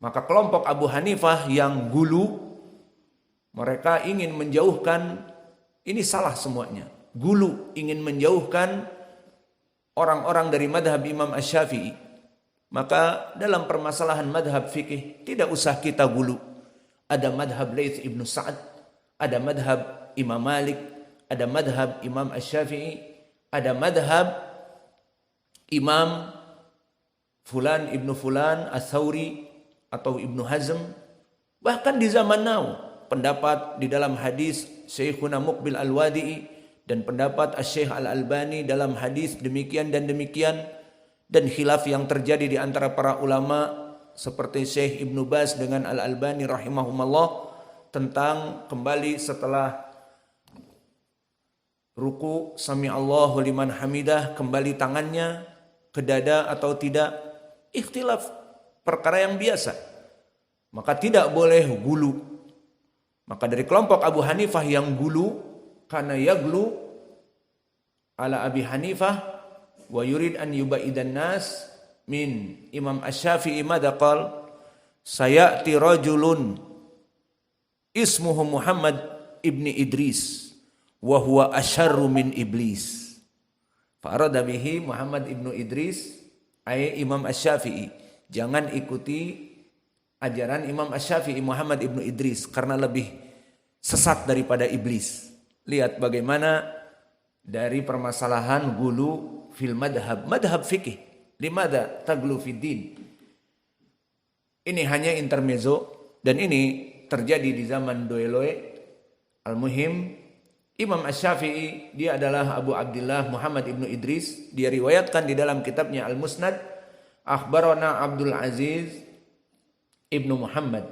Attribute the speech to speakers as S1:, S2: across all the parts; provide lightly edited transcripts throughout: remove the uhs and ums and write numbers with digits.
S1: Maka kelompok Abu Hanifah yang gulu, mereka ingin menjauhkan, ini salah semuanya. Gulu ingin menjauhkan orang-orang dari madhab Imam Asy-Syafi'i. Maka dalam permasalahan madhab fikih tidak usah kita gulu. Ada madhab Laits ibnu Sa'ad, ada madhab Imam Malik, ada madhab Imam Asy-Syafi'i, ada madhab Imam Fulan ibnu Fulan Ats-Tsauri atau Ibnu Hazm. Bahkan di zaman now, pendapat di dalam hadis Syekhuna Muqbil Al-Wadi'i dan pendapat Asy-Syaikh Al-Albani dalam hadis demikian dan demikian, dan khilaf yang terjadi di antara para ulama seperti Syekh Ibnu Baz dengan Al-Albani rahimahumullah tentang kembali setelah ruku sami Allahu liman hamidah kembali tangannya ke dada atau tidak, ikhtilaf, perkara yang biasa. Maka tidak boleh gulu. Maka dari kelompok Abu Hanifah yang gulu, karena yaglu ala Abi Hanifah wa yurid an yubaidan nas min Imam Asy-Syafi'i madza qala sayati rajulun ismuhu Muhammad ibni Idris wa huwa asyarru min iblis. Farada bihi Muhammad ibnu Idris ay Imam Asy-Syafi'i. Jangan ikuti ajaran Imam Asy-Syafi'i Muhammad ibnu Idris karena lebih sesat daripada iblis. Lihat bagaimana dari permasalahan gulu fil madhab, madhab fikih. Limada taglu fid din. Ini hanya intermezzo dan ini terjadi di zaman Doeloe. Al-Muhim, Imam Asy-Syafi'i dia adalah Abu Abdullah Muhammad ibnu Idris. Dia riwayatkan di dalam kitabnya Al-Musnad, akhbarana Abdul Aziz ibnu Muhammad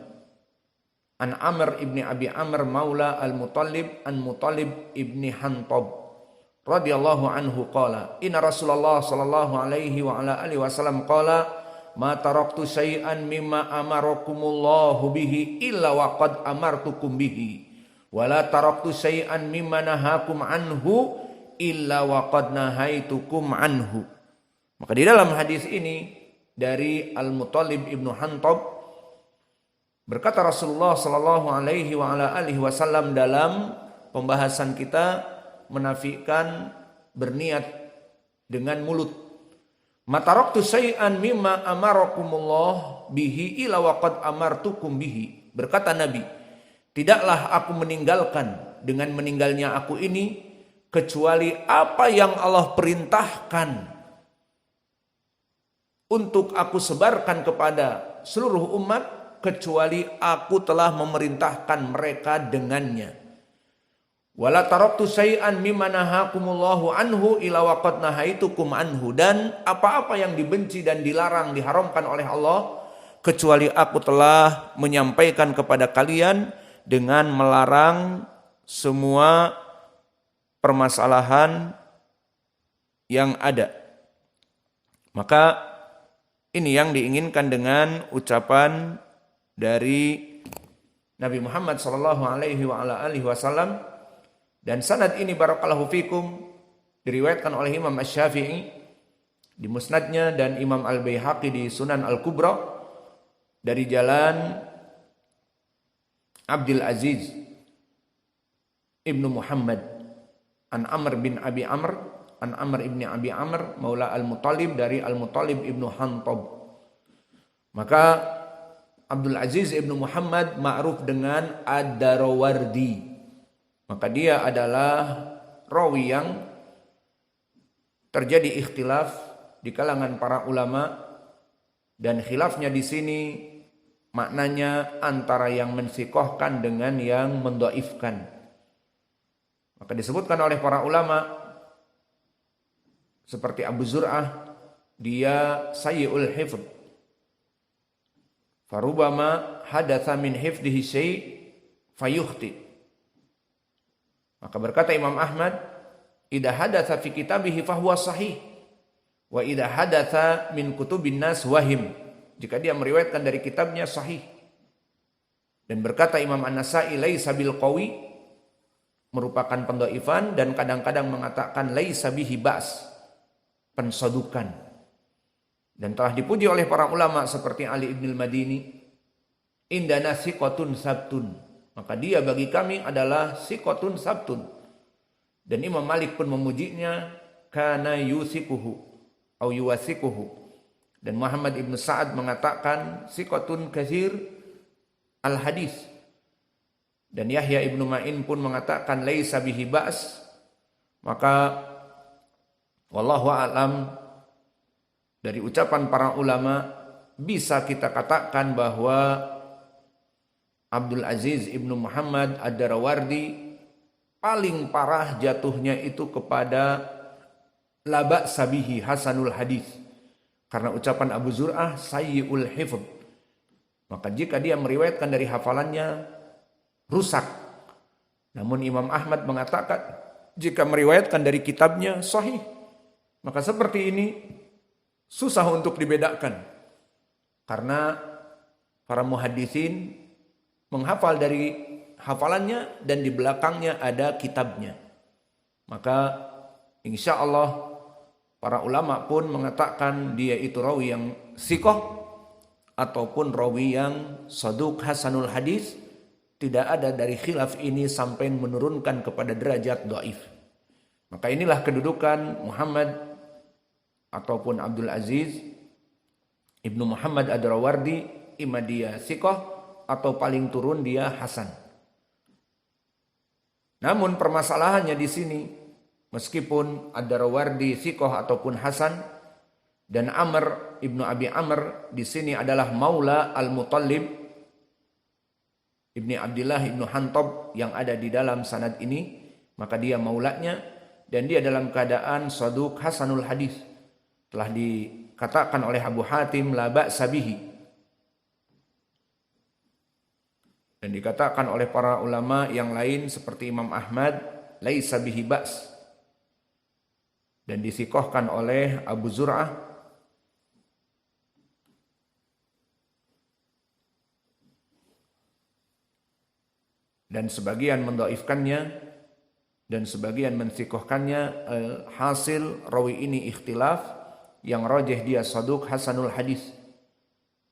S1: an Amr ibni Abi Amr maula Al-Muttalib an Muttalib ibni Hantab radhiyallahu anhu qala inna Rasulullah sallallahu alaihi wa ala alihi wasallam qala ma taraktu syai'an mimma amarakumullahu bihi illa wa qad amartukum bihi wa la taraktu syai'an mimma nahakum anhu illa wa qad nahaitukum anhu. Maka di dalam hadis ini dari Al-Muttalib ibnu Hantab berkata Rasulullah sallallahu alaihi wa ala alihi wasallam dalam pembahasan kita menafikan berniat dengan mulut. Mataraktu syai'an mimma amarakumullah bihi ila waqad amartukum bihi. Berkata Nabi, tidaklah aku meninggalkan dengan meninggalnya aku ini kecuali apa yang Allah perintahkan untuk aku sebarkan kepada seluruh umat, kecuali aku telah memerintahkan mereka dengannya. Wala taraktu syai'an mimma nahakumullahu anhu ila waqad nahaitukum anhu. Dan apa-apa yang dibenci dan dilarang, diharamkan oleh Allah, kecuali aku telah menyampaikan kepada kalian dengan melarang semua permasalahan yang ada. Maka ini yang diinginkan dengan ucapan dari Nabi Muhammad sallallahu alaihi wa ala alihi wasallam. Dan sanad ini barakallahu fikum diriwayatkan oleh Imam Asy-Syafi'i di Musnadnya dan Imam Al-Baihaqi di Sunan Al-Kubra dari jalan Abdul Aziz ibnu Muhammad an Amr bin Abi Amr an Amr ibni Abi Amr maula Al-Muttalib dari Al-Muttalib ibnu Hantab. Maka Abdul Aziz ibnu Muhammad ma'ruf dengan Ad-Darawardi. Maka dia adalah rawi yang terjadi ikhtilaf di kalangan para ulama, dan khilafnya di sini maknanya antara yang mensikohkan dengan yang mendoifkan. Maka disebutkan oleh para ulama seperti Abu Zur'ah, dia sayyi'ul hifdz. Farubama hadatsa min hifdhihi syai' fayukhti. Maka berkata Imam Ahmad, idza hadatsa fi kitabihi fahuwa sahih wa idza hadatsa min kutubin nas wahim. Jika dia meriwayatkan dari kitabnya sahih. Dan berkata Imam An-Nasa'i laisa bil qawi, merupakan pendhaifan, dan kadang-kadang mengatakan laisa bihi ba's, pensodukan. Dan telah dipuji oleh para ulama seperti Ali ibn al-Madini indana siqatun sabtun. Maka dia bagi kami adalah siqatun sabtun. Dan Imam Malik pun memujinya, kana yusikuhu au yuwasikuhu. Dan Muhammad ibn Sa'ad mengatakan siqatun katsir al hadis. Dan Yahya ibnu Ma'in pun mengatakan laisa bihi ba's. Maka wallahu a'lam, dari ucapan para ulama bisa kita katakan bahwa Abdul Aziz ibnu Muhammad ad-Darawardi paling parah jatuhnya itu kepada laba sabihi hasanul hadis, karena ucapan Abu Zur'ah sayyi'ul hifdz. Maka jika dia meriwayatkan dari hafalannya rusak. Namun Imam Ahmad mengatakan jika meriwayatkan dari kitabnya sahih. Maka seperti ini susah untuk dibedakan, karena para muhaddisin menghafal dari hafalannya dan di belakangnya ada kitabnya. Maka insya Allah para ulama pun mengatakan dia itu rawi yang siqah ataupun rawi yang saduq hasanul hadis. Tidak ada dari khilaf ini sampai menurunkan kepada derajat dhaif. Maka inilah kedudukan Muhammad ataupun Abdul Aziz ibnu Muhammad ad-Darawardi, imma dia siqah atau paling turun dia hasan. Namun permasalahannya di sini, meskipun ad-Darawardi siqah ataupun hasan, dan Amr ibnu Abi Amr di sini adalah maula al-Muttalib ibni Abdillah ibnu Hantab yang ada di dalam sanad ini, maka dia maulanya dan dia dalam keadaan saduq hasanul hadis. Telah dikatakan oleh Abu Hatim la ba'sa bihi. Dan dikatakan oleh para ulama yang lain seperti Imam Ahmad, laisa bihi ba's. Dan disikohkan oleh Abu Zur'ah. Dan sebagian mendhaifkannya dan sebagian mensikohkannya. Hasil rawi ini ikhtilaf, yang rajih dia saduq hasanul hadis.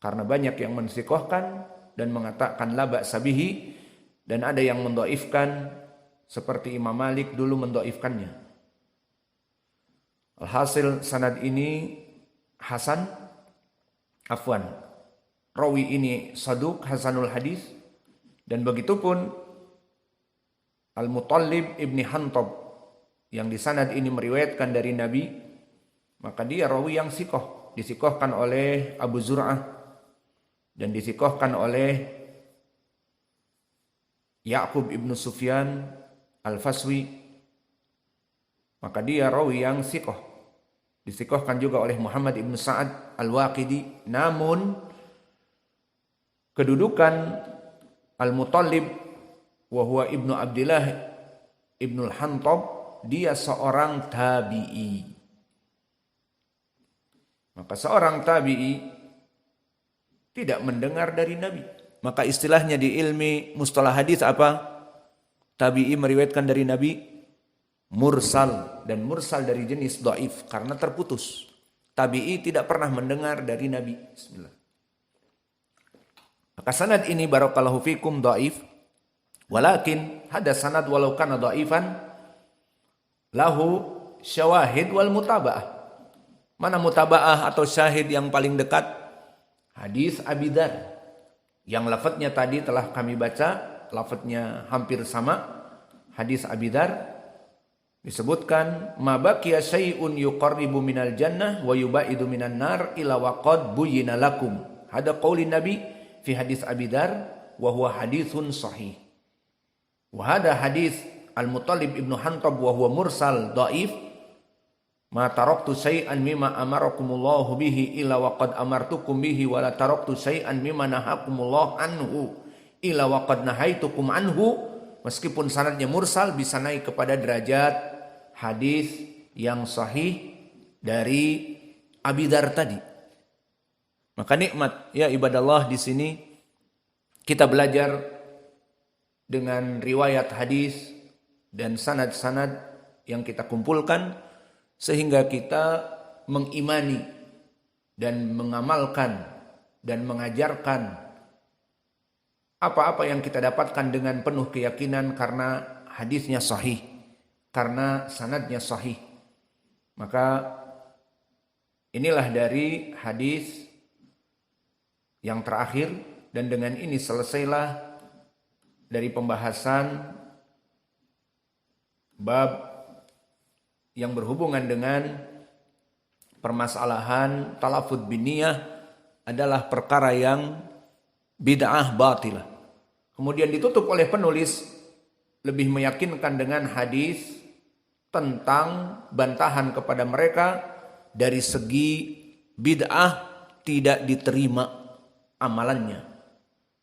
S1: Karena banyak yang mensikohkan dan mengatakan la ba'sa bihi, dan ada yang mendhaifkan seperti Imam Malik dulu mendhaifkannya. Alhasil sanad ini hasan, rawi ini saduq hasanul hadis, dan begitupun Al-Muttalib ibni Hantab yang di sanad ini meriwayatkan dari Nabi, maka dia rawi yang siqah, disikohkan oleh Abu Zur'ah dan disikohkan oleh Ya'qub ibnu Sufyan al-Faswi, maka dia rawi yang siqah. Disikohkan juga oleh Muhammad ibnu Sa'ad al-Waqidi. Namun kedudukan Al-Muttalib wa huwa ibnu Abdillah ibnu al-Hantab, dia seorang tabi'i. Maka seorang tabi'i tidak mendengar dari Nabi. Maka istilahnya di ilmi mustalah hadis apa? Tabi'i meriwayatkan dari Nabi mursal, dan mursal dari jenis dhaif karena terputus. Tabi'i tidak pernah mendengar dari Nabi. Bismillah. Maka sanad ini barakallahu fikum dhaif, walakin hada sanad walau kana dhaifan lahu syawahid wal mutaba'ah. Mana mutaba'ah atau syahid yang paling dekat? Hadis Abi Dzar yang lafadznya tadi telah kami baca, lafadznya hampir sama. Hadis Abi Dzar disebutkan ma baqiya syai'un yuqarribu minal jannah wa yubaidu minan nar ila waqad buyyina lakum. Hada qauli Nabi fi hadis Abi Dzar wa huwa haditsun sahih. Wa hada hadis Al-Muttalib ibnu Hantab wa huwa mursal dhaif. Ma taraktu syai'an mimma amarakumullahu bihi illa waqad amartukum bihi wa la taraktu syai'an mimma nahakumullahu anhu illa waqad nahaitukum anhu. Meskipun sanadnya mursal bisa naik kepada derajat hadis yang sahih dari Abi Dzar tadi. Maka nikmat ya ibadallah, di sini kita belajar dengan riwayat hadis dan sanad-sanad yang kita kumpulkan, sehingga kita mengimani dan mengamalkan dan mengajarkan apa-apa yang kita dapatkan dengan penuh keyakinan karena hadisnya sahih, karena sanadnya sahih. Maka inilah dari hadis yang terakhir, dan dengan ini selesailah dari pembahasan bab yang berhubungan dengan permasalahan talafud biniyah adalah perkara yang bid'ah batilah. Kemudian ditutup oleh penulis lebih meyakinkan dengan hadis tentang bantahan kepada mereka dari segi bid'ah tidak diterima amalannya.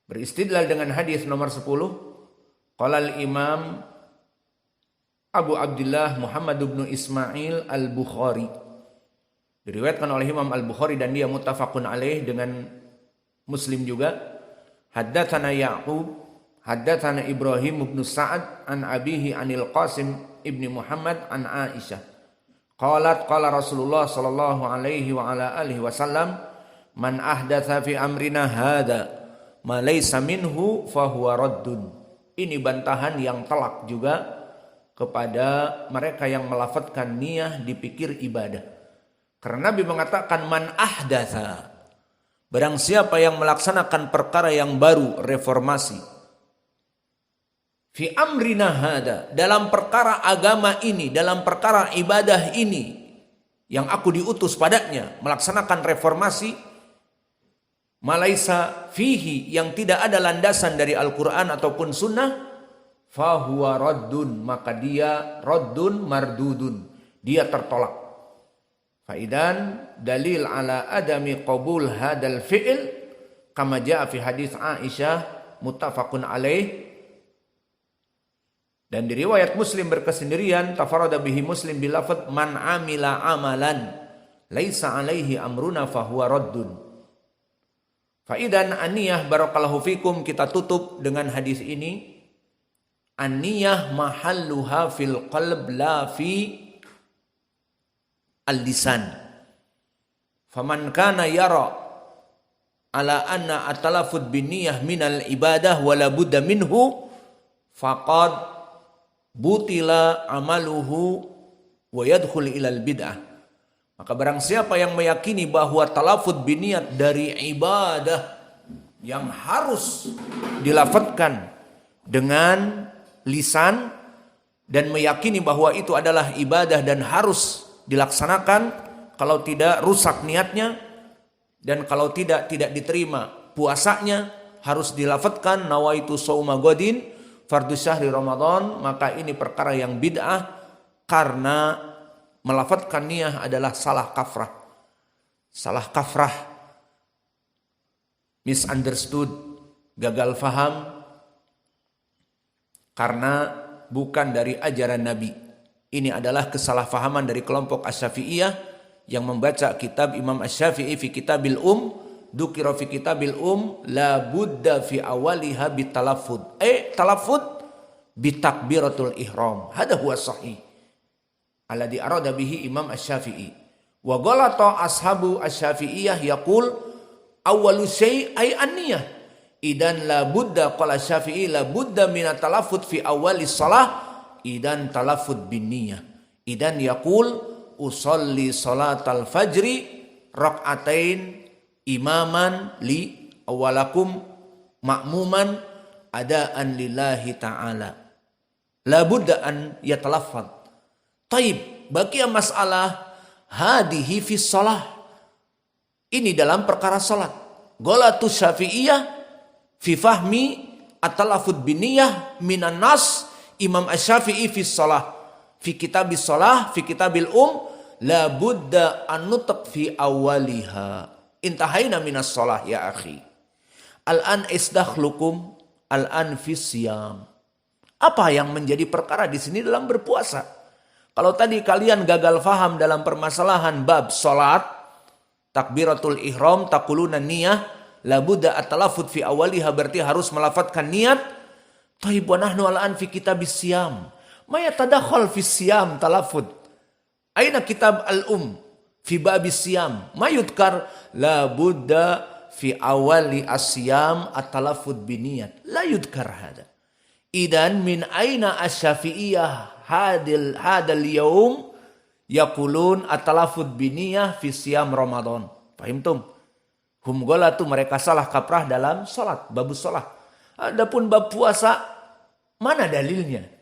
S1: Beristidlal dengan hadis nomor 10. Qala al-Imam Abu Abdullah Muhammad bin Ismail al-Bukhari. Diriwayatkan oleh Imam al-Bukhari dan dia muttafaqun alaih dengan Muslim juga. Haddatsana Ya'qub haddatsana Ibrahim bin Sa'ad an abihi anil Qasim ibni Muhammad an Aisyah. Qalat qala Rasulullah sallallahu alaihi wa ala alihi wasallam man ahdatsa fi amrina hadza ma laysa minhu fa huwa raddun. Ini bantahan yang telak juga kepada mereka yang melafadzkan niyah dipikir ibadah. Karena Nabi mengatakan man ahdatsa, barang siapa yang melaksanakan perkara yang baru, reformasi, fi amrina hada, dalam perkara agama ini, dalam perkara ibadah ini yang aku diutus padanya, melaksanakan reformasi, malaisa fihi, yang tidak ada landasan dari Al-Quran ataupun sunnah, fahuwa raddun, maka dia raddun mardudun, dia tertolak. Faidan dalil ala adami qabul hadal fi'il kama jaa fi hadis Aisyah muttafaqun alaih. Dan di riwayat Muslim berkesendirian, tafarrada bihi Muslim bilafadz man amila amalan laisa alaihi amruna fahuwa raddun. Faidan aniyah barakallahu fikum, kita tutup dengan hadis ini. Aniyah mahalluha fil qalb la fi al-lisan. Faman kana yara ala anna atalafud biniyah minal ibadah wala budda minhu faqad butila amaluhu wa yadkhul ilal bid'ah. Maka barang siapa yang meyakini bahwa talafud biniyat dari ibadah yang harus dilafadzkan dengan lisan dan meyakini bahwa itu adalah ibadah dan harus dilaksanakan, kalau tidak rusak niatnya, dan kalau tidak diterima puasanya, harus dilafadzkan nawaitu shauma godin fardhu syahri Ramadan, maka ini perkara yang bid'ah karena melafadzkan niyah adalah salah kafrah. Salah kafrah, misunderstood, gagal faham, karena bukan dari ajaran Nabi. Ini adalah kesalahfahaman dari kelompok Asy-Syafi'iyah yang membaca kitab Imam Asy-Syafi'i fi Kitabil Dzukira fi Kitabil la budda fi awaliha bitalaffuz. Talaffuz bitakbiratul ihram. Hada huwa sahih. Alladhi arada bihi Imam Asy-Syafi'i. Wa ghalata ashabu Asy-Syafi'iyah yaqul awwalu syai' ay an-niyah. Idan la budda qala Syafi'i la budda min talaffuz fi awwalis shalah idan talaffuz bin niyah. Idan yaqul usolli salatal fajri rak'atain imaman li awalakum ma'muman adaan lillahi ta'ala. La budda an yatalaffad. Taib, baqiya masalah hadihi fi shalah. Ini dalam perkara salat. Ghalatu Syafi'iyah fi fahmi at-talaffuz biniyah minan nas. Imam Asy-Syafi'i fi shalah fi kitabis shalah fi kitabil la budda an nutq fi awwaliha. Intahaina minas shalah ya akhi. Al-an isdakhlukum al-an fi siyam. Apa yang menjadi perkara di sini dalam berpuasa? Kalau tadi kalian gagal faham dalam permasalahan bab salat, takbiratul ihram, taquluna niyah, la budda at-talaffuz fi awwaliha, berarti harus melafadzkan niat. Taib wa nahnu al-an fi kitabis siyam. Ma yatadakhal fi siyam talaffuz. Aina kitab fi babis siyam? Ma yudkar la budda fi awali asyam at-talaffuz biniyat la yudkar hada. Idan min aina asy-Syafi'iyah hadal yaum yaqulun at-talaffuz biniyah fi siyam Ramadan. Fahimtum? Hum golatu mereka salah kaprah dalam salat, bab salat. Adapun bab puasa mana dalilnya?